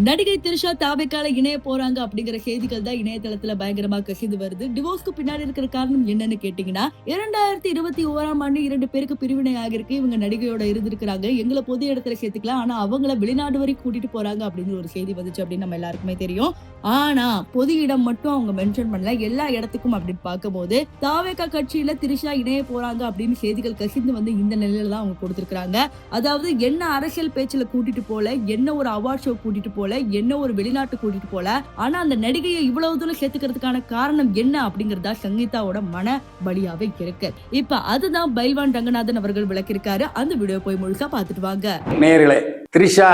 நடிகை திரிஷா தாவேக்கால இணைய போறாங்க அப்படிங்கிற செய்திகள் தான் இணையதளத்துல பயங்கரமா கசிந்து வருது. டிவோர்ஸ்க்கு பின்னாடி இருக்கிற காரணம் என்னன்னு கேட்டீங்கன்னா, 2021ஆம் ஆண்டு 2 பேருக்கு பிரிவினை ஆகிருக்கு. இவங்க நடிகையோட இருந்திருக்கிறாங்க. எங்களை பொது இடத்துல சேர்த்துக்கலாம். ஆனா அவங்கள வெளிநாடு வரை கூட்டிட்டு போறாங்க அப்படின்னு ஒரு செய்தி வந்துச்சு அப்படின்னு நம்ம எல்லாருக்குமே தெரியும். ஆனா பொது இடம் மட்டும் அவங்க மென்ஷன் பண்ணல. எல்லா இடத்துக்கும் அப்படின்னு பார்க்கும்போது தாவேக்கா கட்சியில திரிஷா இணைய போறாங்க அப்படின்னு செய்திகள் கசிந்து வந்து இந்த நிலையில தான் அவங்க கொடுத்திருக்காங்க. அதாவது என்ன அரசியல் பேச்சுல கூட்டிட்டு போல, என்ன ஒரு அவார்ட் ஷோ கூட்டிட்டு போல, என்ன ஒரு வெளிநாட்டு கூட்டிட்டு போல. ஆனா அந்த நடிகையை இவ்வளவு தூரம் சேர்த்துக்கிறதுக்கான காரணம் என்ன அப்படிங்கறதா சங்கீதாவோட மன பலியாவே இருக்கு. இப்ப அதுதான் பைல்வான் ரங்கநாதன் அவர்கள் விளக்கியிருக்காரு. அந்த வீடியோ போய் முழுசா பார்த்துட்டு வாங்க. நேயர்களே, திரிஷா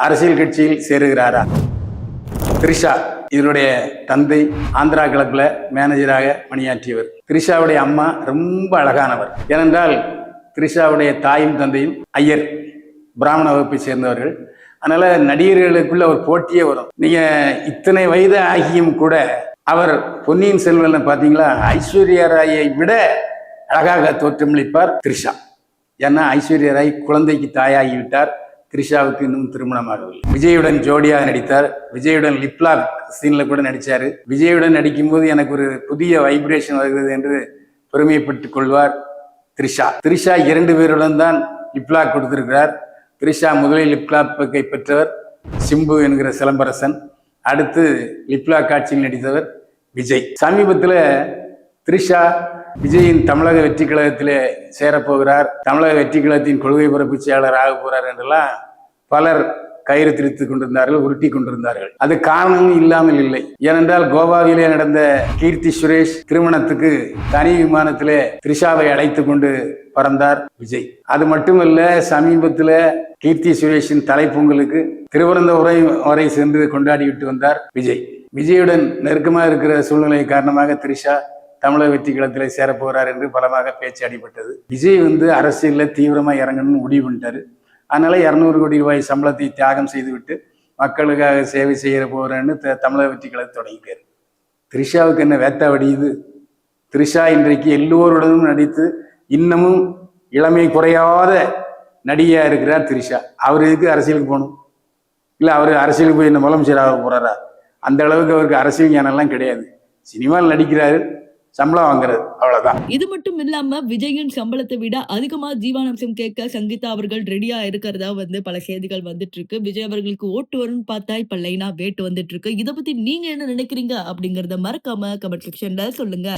அரசியல் கட்சியில் சேருகிறாரா? திரிஷா இதனுடைய தந்தை ஆந்திரா கிளப்ல மேனேஜராக பணியாற்றியவர். திரிஷாவுடைய அம்மா ரொம்ப அழகானவர். ஏனென்றால் திரிஷாவுடைய தாயும் தந்தையும் ஐயர், பிராமண வகுப்பை சேர்ந்தவர்கள். அதனால நடிகர்களுக்குள்ள ஒரு போட்டியே வரும். நீங்க இத்தனை வயது ஆகியும் கூட அவர் பொன்னியின் செல்வன் பாத்தீங்களா, ஐஸ்வர்யா ராயை விட அழகாக தோற்றமளிப்பார் திரிஷா. ஏன்னா ஐஸ்வர்யா ராய் குழந்தைக்கு தாயாகிவிட்டார். திரிஷாவுக்கு இன்னும் திருமணமாகவில்லை. விஜயுடன் ஜோடியாக நடித்தார். விஜயுடன் லிப்லாக் சீன்ல கூட நடிச்சாரு. விஜயுடன் நடிக்கும்போது எனக்கு ஒரு புதிய வைப்ரேஷன் வருகிறது என்று பெருமைப்பட்டுக் கொள்வார் திரிஷா. திரிஷா 2 பேருடன் தான் லிப்லாக் கொடுத்திருக்கிறார். திரிஷா முதலில் லிப்லாக்கை பெற்றவர் சிம்பு என்கிற சிலம்பரசன். அடுத்து லிப்லாக் காட்சியில் நடித்தவர் விஜய். சமீபத்தில் திரிஷா விஜயின் தமிழக வெற்றி கழகத்திலே சேரப்போகிறார், தமிழக வெற்றி கழகத்தின் கொள்கை பரப்பு செயலாளர் ஆக போகிறார் என்றெல்லாம் பலர் கயிறு திரித்துக் கொண்டிருந்தார்கள், உருட்டி கொண்டிருந்தார்கள். அது காரணமும் இல்லாமல் இல்லை. ஏனென்றால் கோவாவிலே நடந்த கீர்த்தி சுரேஷ் திருமணத்துக்கு தனி விமானத்திலே திரிஷாவை அழைத்து கொண்டு பறந்தார் விஜய். அது மட்டுமல்ல, சமீபத்தில் கீர்த்தி சுரேஷின் தலைப்பொங்கலுக்கு திருவனந்தபுரம் வரை சென்று கொண்டாடி விட்டு வந்தார் விஜய். விஜயுடன் நெருக்கமாக இருக்கிற சூழ்நிலை காரணமாக திரிஷா தமிழக வெற்றி கழகத்தில் சேரப்போகிறார் என்று பலமாக பேச்சு அடிபட்டது. விஜய் அரசியலில் தீவிரமாக இறங்கணும்னு முடிவு பண்ணிட்டாரு. அதனால 200 கோடி ரூபாய் சம்பளத்தை தியாகம் செய்துவிட்டு மக்களுக்காக சேவை செய்ய போகிறேன்னு தமிழக வெற்றி கழகத்தை தொடங்கிட்டார். திரிஷாவுக்கு என்ன வேத்தா வடியுது? திரிஷா இன்றைக்கு எல்லோருடனும் நடித்து இன்னமும் இளமை குறையாத நடிகையா இருக்கிறார் திரிஷா. அவர் எதுக்கு அரசியலுக்கு போகணும்? இல்லை அவர் அரசியலுக்கு போய் இந்த முதலமைச்சர் ஆக போறாரா? அந்த அளவுக்கு அவருக்கு அரசியல் ஞானம்லாம் கிடையாது. சினிமாவில் நடிக்கிறாரு, சம்பளம் வாங்குறது, அவ்வளவுதான். இது மட்டும் இல்லாம விஜயின் சம்பளத்தை விட அதிகமா ஜீவானம்சம் கேட்க சங்கீதா அவர்கள் ரெடியா இருக்கிறதா பல செய்திகள் வந்துட்டு இருக்கு. விஜய் அவர்களுக்கு ஓட்டு வரும்னு பார்த்தா இப்ப லைனா வேட்டு வந்துட்டு இருக்கு. இதை பத்தி நீங்க என்ன நினைக்கிறீங்க அப்படிங்கறத மறக்காம கமெண்ட் செக்ஷன்ல சொல்லுங்க.